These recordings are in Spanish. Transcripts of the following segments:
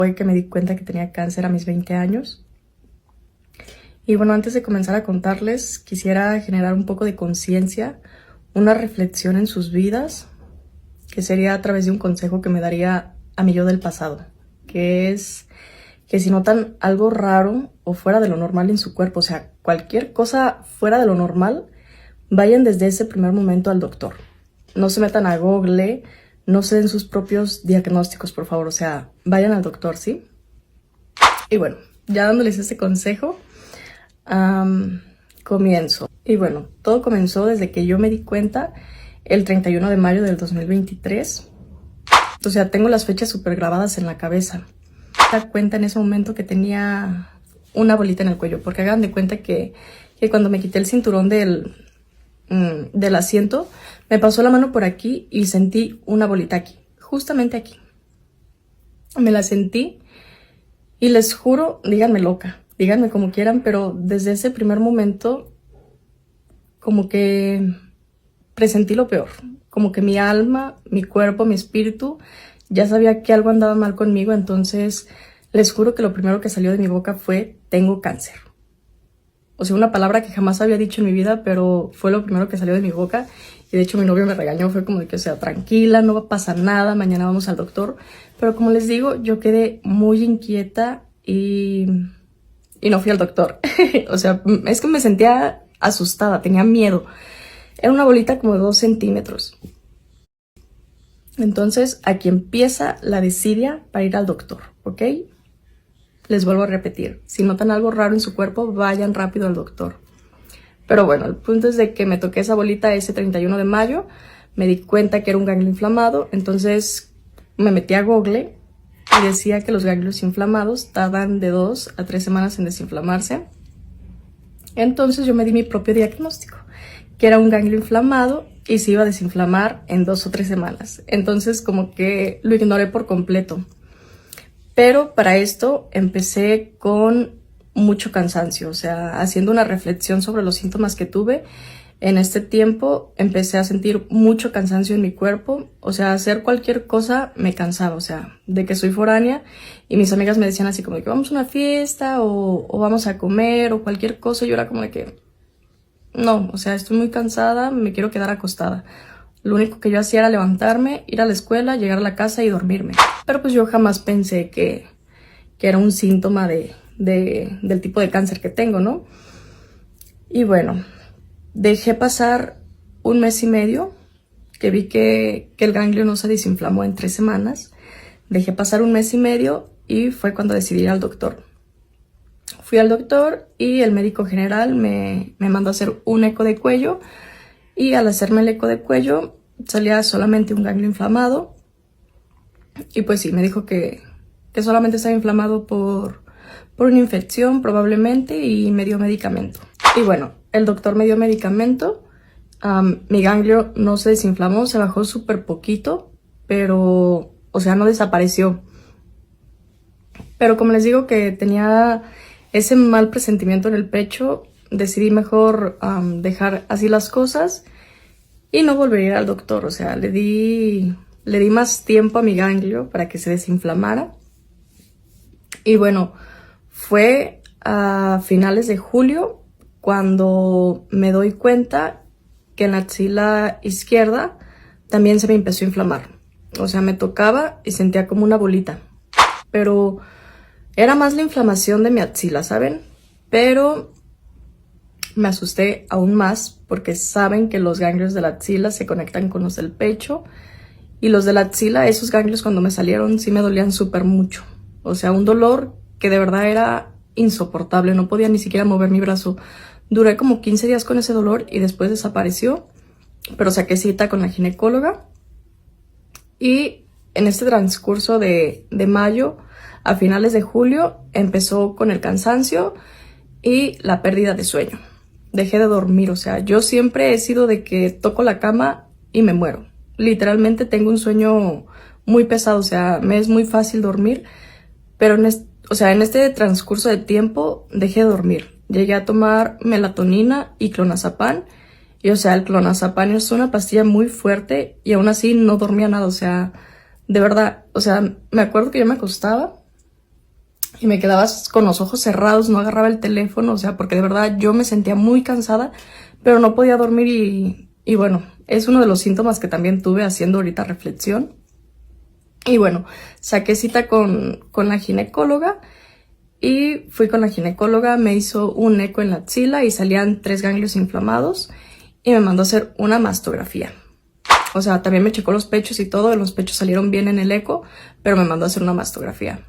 Fue que me di cuenta que tenía cáncer a mis 20 años. Y bueno, antes de comenzar a contarles, quisiera generar un poco de conciencia, una reflexión en sus vidas, que sería a través de un consejo que me daría a mi yo del pasado, que es que si notan algo raro o fuera de lo normal en su cuerpo, o sea, cualquier cosa fuera de lo normal, vayan desde ese primer momento al doctor. No se metan a Google, no se den sus propios diagnósticos, por favor, o sea, vayan al doctor, ¿sí? Y bueno, ya dándoles ese consejo, comienzo. Y bueno, todo comenzó desde que yo me di cuenta el 31 de mayo del 2023. O sea, tengo las fechas súper grabadas en la cabeza. Me di cuenta en ese momento que tenía una bolita en el cuello, porque hagan de cuenta que cuando me quité el cinturón del asiento, me pasó la mano por aquí y sentí una bolita aquí, justamente aquí. Me la sentí y les juro, díganme loca, díganme como quieran, pero desde ese primer momento como que presentí lo peor, como que mi alma, mi cuerpo, mi espíritu ya sabía que algo andaba mal conmigo. Entonces les juro que lo primero que salió de mi boca fue: tengo cáncer. O sea, una palabra que jamás había dicho en mi vida, pero fue lo primero que salió de mi boca. Y de hecho mi novio me regañó, fue como de que, o sea, tranquila, no va a pasar nada, mañana vamos al doctor. Pero como les digo, yo quedé muy inquieta y no fui al doctor. O sea, es que me sentía asustada, tenía miedo. Era una bolita como de 2 centímetros. Entonces, aquí empieza la desidia para ir al doctor, ¿ok? Les vuelvo a repetir, si notan algo raro en su cuerpo, vayan rápido al doctor. Pero bueno, el punto es de que me toqué esa bolita ese 31 de mayo, me di cuenta que era un ganglio inflamado, entonces me metí a Google y decía que los ganglios inflamados tardan de 2 a 3 semanas en desinflamarse. Entonces yo me di mi propio diagnóstico, que era un ganglio inflamado y se iba a desinflamar en 2 o 3 semanas. Entonces como que lo ignoré por completo. Pero para esto empecé con mucho cansancio, o sea, haciendo una reflexión sobre los síntomas que tuve. En este tiempo empecé a sentir mucho cansancio en mi cuerpo, o sea, hacer cualquier cosa me cansaba, o sea, de que soy foránea y mis amigas me decían así como de que vamos a una fiesta o vamos a comer o cualquier cosa, y yo era como de que no, o sea, estoy muy cansada, me quiero quedar acostada. Lo único que yo hacía era levantarme, ir a la escuela, llegar a la casa y dormirme. Pero pues yo jamás pensé que era un síntoma del tipo de cáncer que tengo, ¿no? Y bueno, dejé pasar 1 mes y medio, que vi que el ganglio no se desinflamó en 3 semanas. Dejé pasar 1 mes y medio y fue cuando decidí ir al doctor. Fui al doctor y el médico general me mandó a hacer un eco de cuello, y al hacerme el eco de cuello salía solamente un ganglio inflamado. Y pues sí, me dijo que solamente estaba inflamado por una infección probablemente, y me dio medicamento. Y bueno, el doctor me dio medicamento. Mi ganglio no se desinflamó, se bajó súper poquito, pero, o sea, no desapareció. Pero como les digo que tenía ese mal presentimiento en el pecho, decidí mejor dejar así las cosas y no volver a ir al doctor. O sea, le di más tiempo a mi ganglio para que se desinflamara. Y bueno, fue a finales de julio cuando me doy cuenta que en la axila izquierda también se me empezó a inflamar. O sea, me tocaba y sentía como una bolita, pero era más la inflamación de mi axila, ¿saben? Pero me asusté aún más porque saben que los ganglios de la axila se conectan con los del pecho, y los de la axila, esos ganglios cuando me salieron sí me dolían súper mucho. O sea, un dolor que de verdad era insoportable, no podía ni siquiera mover mi brazo. Duré como 15 días con ese dolor y después desapareció, pero saqué cita con la ginecóloga. Y en este transcurso de mayo a finales de julio empezó con el cansancio y la pérdida de sueño. Dejé de dormir, o sea, yo siempre he sido de que toco la cama y me muero. Literalmente tengo un sueño muy pesado, o sea, me es muy fácil dormir, pero en este transcurso de tiempo dejé de dormir. Llegué a tomar melatonina y clonazepam, y o sea, el clonazepam es una pastilla muy fuerte y aún así no dormía nada, o sea, de verdad, o sea, me acuerdo que yo me acostaba y me quedaba con los ojos cerrados, no agarraba el teléfono, o sea, porque de verdad yo me sentía muy cansada, pero no podía dormir y bueno, es uno de los síntomas que también tuve haciendo ahorita reflexión. Y bueno, saqué cita con la ginecóloga y fui con la ginecóloga, me hizo un eco en la axila y salían 3 ganglios inflamados y me mandó a hacer una mastografía. O sea, también me checó los pechos y todo, los pechos salieron bien en el eco, pero me mandó a hacer una mastografía.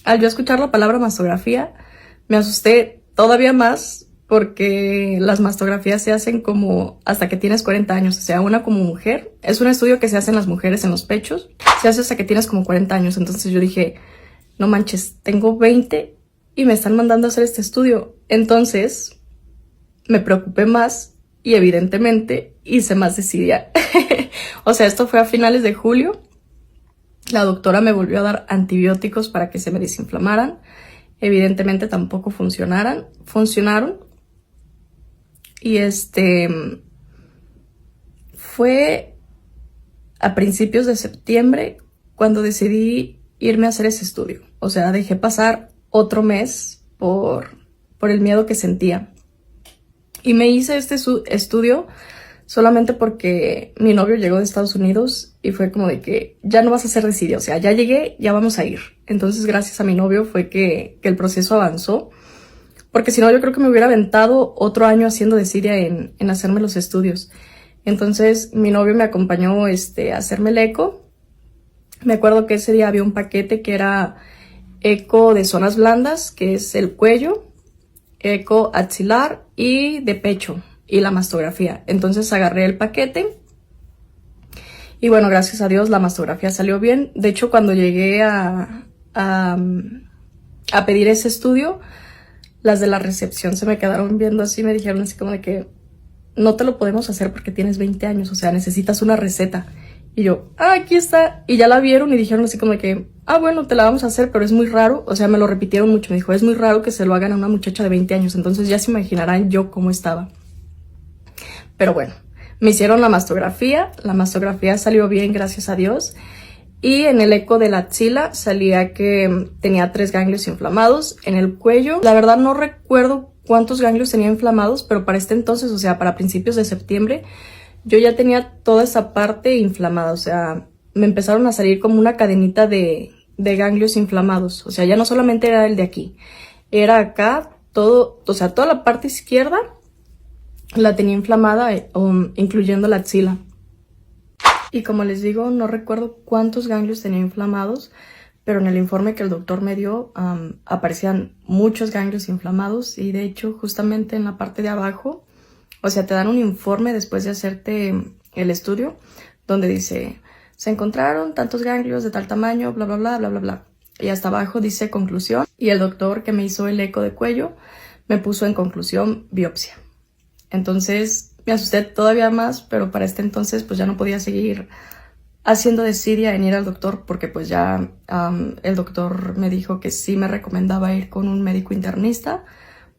Al yo escuchar la palabra mastografía, me asusté todavía más porque las mastografías se hacen como hasta que tienes 40 años, o sea, una como mujer. Es un estudio que se hace en las mujeres en los pechos, se hace hasta que tienes como 40 años. Entonces yo dije, no manches, tengo 20 y me están mandando a hacer este estudio. Entonces me preocupé más y evidentemente hice más desidia. O sea, esto fue a finales de julio. La doctora me volvió a dar antibióticos para que se me desinflamaran. Evidentemente tampoco funcionaron. Y fue a principios de septiembre cuando decidí irme a hacer ese estudio. O sea, dejé pasar otro mes por el miedo que sentía. Y me hice este estudio solamente porque mi novio llegó de Estados Unidos y fue como de que ya no vas a hacer desidia, o sea, ya llegué, ya vamos a ir. Entonces, gracias a mi novio fue que el proceso avanzó, porque si no yo creo que me hubiera aventado otro año haciendo desidia en hacerme los estudios. Entonces, mi novio me acompañó a hacerme el eco. Me acuerdo que ese día había un paquete que era eco de zonas blandas, que es el cuello, eco axilar y de pecho y la mastografía. Entonces agarré el paquete y bueno, gracias a Dios la mastografía salió bien. De hecho, cuando llegué a pedir ese estudio, las de la recepción se me quedaron viendo así, me dijeron así como de que no te lo podemos hacer porque tienes 20 años, o sea, necesitas una receta. Y yo, aquí está. Y ya la vieron y dijeron así como de que, bueno, te la vamos a hacer, pero es muy raro. O sea, me lo repitieron mucho. Me dijo, es muy raro que se lo hagan a una muchacha de 20 años. Entonces ya se imaginarán yo cómo estaba. Pero bueno, me hicieron la mastografía salió bien, gracias a Dios. Y en el eco de la axila salía que tenía 3 ganglios inflamados. En el cuello, la verdad no recuerdo cuántos ganglios tenía inflamados, pero para este entonces, o sea, para principios de septiembre, yo ya tenía toda esa parte inflamada. O sea, me empezaron a salir como una cadenita de ganglios inflamados. O sea, ya no solamente era el de aquí, era acá, todo, o sea, toda la parte izquierda la tenía inflamada, incluyendo la axila. Y como les digo, no recuerdo cuántos ganglios tenía inflamados, pero en el informe que el doctor me dio aparecían muchos ganglios inflamados y de hecho justamente en la parte de abajo, o sea, te dan un informe después de hacerte el estudio donde dice, se encontraron tantos ganglios de tal tamaño, bla, bla, bla, bla, bla, bla. Y hasta abajo dice conclusión y el doctor que me hizo el eco de cuello me puso en conclusión biopsia. Entonces me asusté todavía más, pero para este entonces pues ya no podía seguir haciendo desidia en ir al doctor porque pues ya el doctor me dijo que sí me recomendaba ir con un médico internista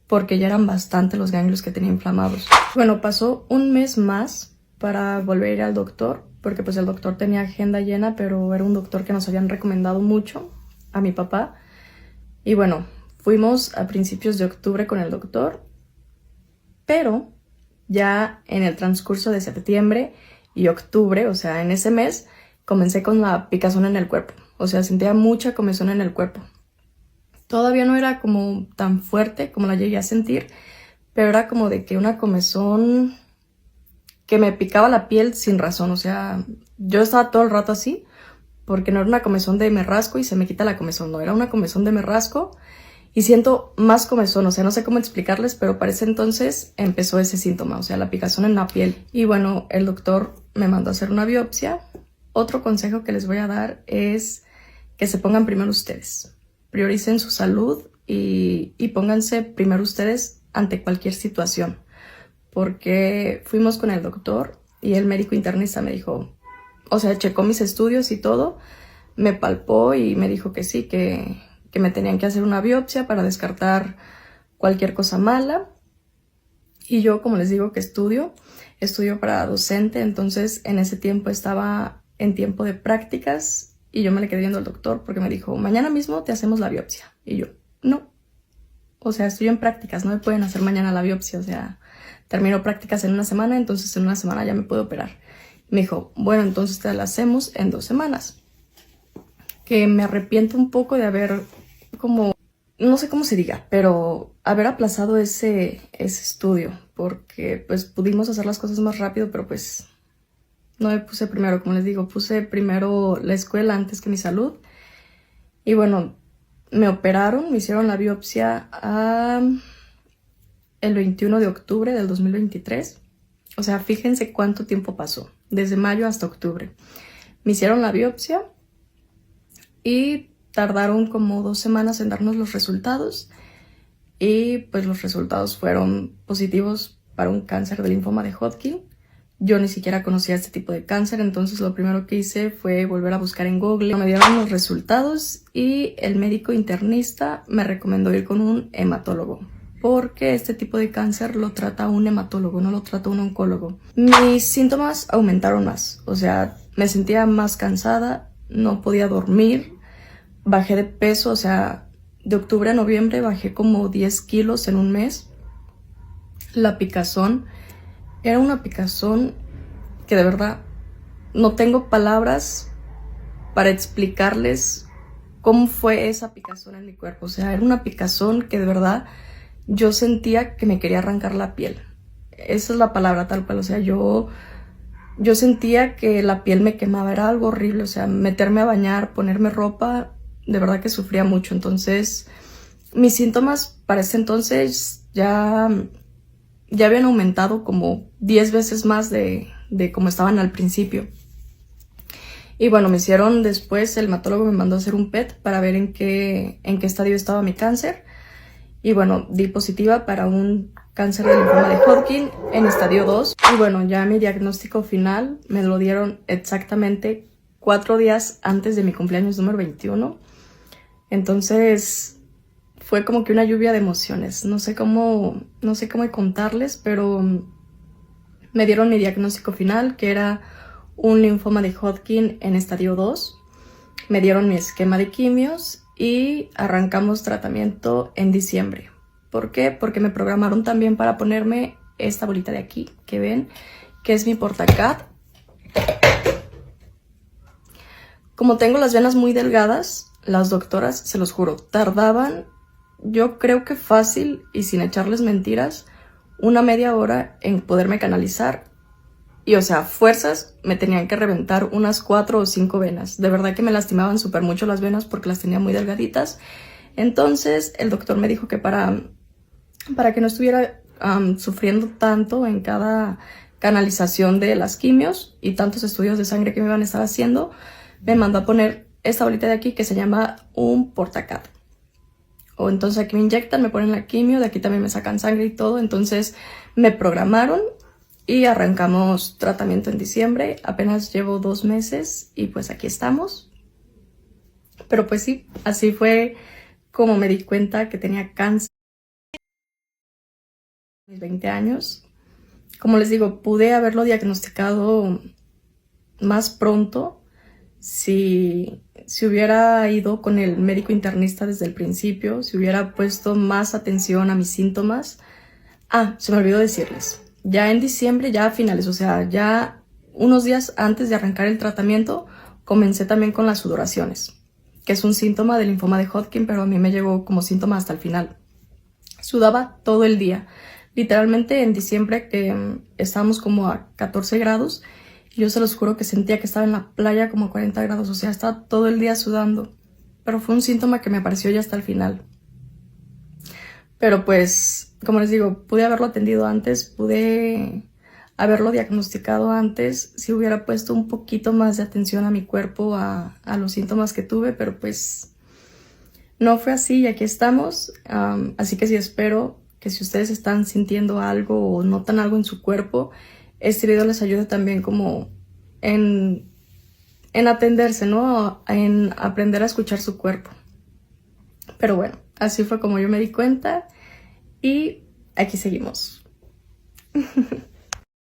porque ya eran bastante los ganglios que tenía inflamados. Bueno, pasó un mes más para volver a ir al doctor porque pues el doctor tenía agenda llena, pero era un doctor que nos habían recomendado mucho a mi papá. Y bueno, fuimos a principios de octubre con el doctor, pero ya en el transcurso de septiembre y octubre, o sea, en ese mes, comencé con la picazón en el cuerpo. O sea, sentía mucha comezón en el cuerpo. Todavía no era como tan fuerte como la llegué a sentir, pero era como de que una comezón que me picaba la piel sin razón. O sea, yo estaba todo el rato así, porque no era una comezón de me rasco y se me quita la comezón. No, era una comezón de me rasco y siento más comezón. O sea, no sé cómo explicarles, pero para ese entonces empezó ese síntoma, o sea, la picazón en la piel. Y bueno, el doctor me mandó a hacer una biopsia. Otro consejo que les voy a dar es que se pongan primero ustedes. Prioricen su salud y pónganse primero ustedes ante cualquier situación. Porque fuimos con el doctor y el médico internista me dijo, o sea, checó mis estudios y todo, me palpó y me dijo que sí, que me tenían que hacer una biopsia para descartar cualquier cosa mala. Y yo, como les digo, que estudio para docente, entonces en ese tiempo estaba en tiempo de prácticas y yo me le quedé viendo al doctor porque me dijo, mañana mismo te hacemos la biopsia. Y yo, no, o sea, estoy en prácticas, no me pueden hacer mañana la biopsia, o sea, termino prácticas en una semana, entonces en una semana ya me puedo operar. Me dijo, bueno, entonces te la hacemos en 2 semanas. Que me arrepiento un poco de haber como, no sé cómo se diga, pero haber aplazado ese estudio, porque pues pudimos hacer las cosas más rápido, pero pues no me puse primero, como les digo, puse primero la escuela antes que mi salud. Y bueno, me operaron, me hicieron la biopsia el 21 de octubre del 2023. O sea, fíjense cuánto tiempo pasó, desde mayo hasta octubre. Me hicieron la biopsia y tardaron como 2 semanas en darnos los resultados. Y pues los resultados fueron positivos para un cáncer de linfoma de Hodgkin. Yo ni siquiera conocía este tipo de cáncer, entonces lo primero que hice fue volver a buscar en Google. Me dieron los resultados y el médico internista me recomendó ir con un hematólogo, porque este tipo de cáncer lo trata un hematólogo, no lo trata un oncólogo. Mis síntomas aumentaron más, o sea, me sentía más cansada, no podía dormir, bajé de peso, o sea, de octubre a noviembre bajé como 10 kilos en un mes. La picazón era una picazón que de verdad no tengo palabras para explicarles cómo fue esa picazón en mi cuerpo. O sea, era una picazón que de verdad yo sentía que me quería arrancar la piel. Esa es la palabra tal cual. O sea, yo sentía que la piel me quemaba, era algo horrible. O sea, meterme a bañar, ponerme ropa, de verdad que sufría mucho. Entonces, mis síntomas para ese entonces ya habían aumentado como 10 veces más de como estaban al principio. Y bueno, me hicieron después, el hematólogo me mandó a hacer un PET para ver en qué estadio estaba mi cáncer. Y bueno, di positiva para un cáncer de linfoma de Hodgkin en estadio 2. Y bueno, ya mi diagnóstico final me lo dieron exactamente 4 días antes de mi cumpleaños número 21. Entonces fue como que una lluvia de emociones. No sé cómo contarles, pero me dieron mi diagnóstico final, que era un linfoma de Hodgkin en estadio 2. Me dieron mi esquema de quimios y arrancamos tratamiento en diciembre. ¿Por qué? Porque me programaron también para ponerme esta bolita de aquí, que ven, que es mi Portacat. Como tengo las venas muy delgadas, las doctoras, se los juro, tardaban, yo creo que fácil y sin echarles mentiras, una media hora en poderme canalizar. Y o sea, fuerzas me tenían que reventar unas 4 o 5 venas. De verdad que me lastimaban súper mucho las venas porque las tenía muy delgaditas. Entonces el doctor me dijo que para que no estuviera sufriendo tanto en cada canalización de las quimios y tantos estudios de sangre que me iban a estar haciendo, me mandó a poner esta bolita de aquí que se llama un Portacat. O entonces aquí me inyectan, me ponen la quimio, de aquí también me sacan sangre y todo. Entonces me programaron y arrancamos tratamiento en diciembre. Apenas llevo 2 meses y pues aquí estamos. Pero pues sí, así fue como me di cuenta que tenía cáncer a mis 20 años. Como les digo, pude haberlo diagnosticado más pronto si hubiera ido con el médico internista desde el principio, si hubiera puesto más atención a mis síntomas. Se me olvidó decirles. Ya en diciembre, ya a finales, o sea, ya unos días antes de arrancar el tratamiento, comencé también con las sudoraciones, que es un síntoma del linfoma de Hodgkin, pero a mí me llegó como síntoma hasta el final. Sudaba todo el día. Literalmente en diciembre, que estábamos como a 14 grados, yo se los juro que sentía que estaba en la playa como a 40 grados, o sea, estaba todo el día sudando. Pero fue un síntoma que me apareció ya hasta el final. Pero pues, como les digo, pude haberlo atendido antes, pude haberlo diagnosticado antes, si hubiera puesto un poquito más de atención a mi cuerpo, a los síntomas que tuve, pero pues no fue así y aquí estamos. Así que sí espero que si ustedes están sintiendo algo o notan algo en su cuerpo, este video les ayude también como en atenderse, ¿no? En aprender a escuchar su cuerpo. Pero bueno, así fue como yo me di cuenta y aquí seguimos.